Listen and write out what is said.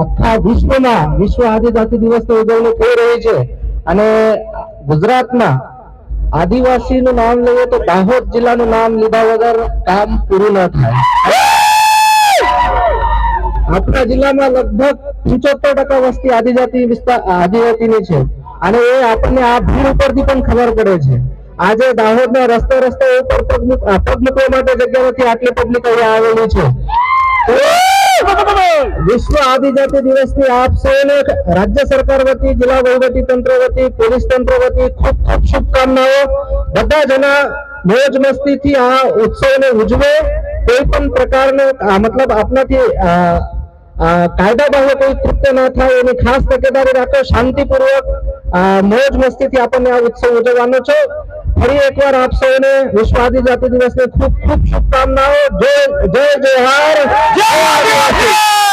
આખા વિશ્વમાં વિશ્વ આદિજાતિ દિવસની ઉજવણી થઈ રહી છે અને ગુજરાતમાં આદિવાસીનું નામ લઈએ તો દાહોદ જિલ્લાનું નામ લીધા વગર કામ પૂરું ન થાય। આપણા જિલ્લામાં લગભગ 75% વસ્તી આદિજાતિની છે અને એ આપણને આ ભીડ ઉપરથી પણ ખબર પડે છે। આજે દાહોદના રસ્તે ઉપર પગ મૂકવા માટે જગ્યા નથી, આટલી પબ્લિક અહીંયા આવેલી છે। વિશ્વ આદિજાતિ દિવસની આપ સૌને રાજ્ય સરકાર વતી, જિલ્લા વહીવટી તંત્ર વતી, પોલીસ તંત્ર વતી ખૂબ ખૂબ શુભકામનાઓ। બધા જણા મોજ મસ્તીથી આ ઉત્સવને ઉજવે, કોઈ પણ પ્રકારનો મતલબ આપનાથી કાયદા બાહ્ય કોઈ કૃત્ય ન થાય એની ખાસ તકેદારી રાખો। શાંતિપૂર્વક મોજ મસ્તીથી આપણને આ ઉત્સવ ઉજવવાનો છે। ફરી એકવાર આપ સૌને વિશ્વ આદિજાતિ દિવસની ખૂબ ખૂબ શુભકામનાઓ। જય જય જોહાર, જય આદિવાસી।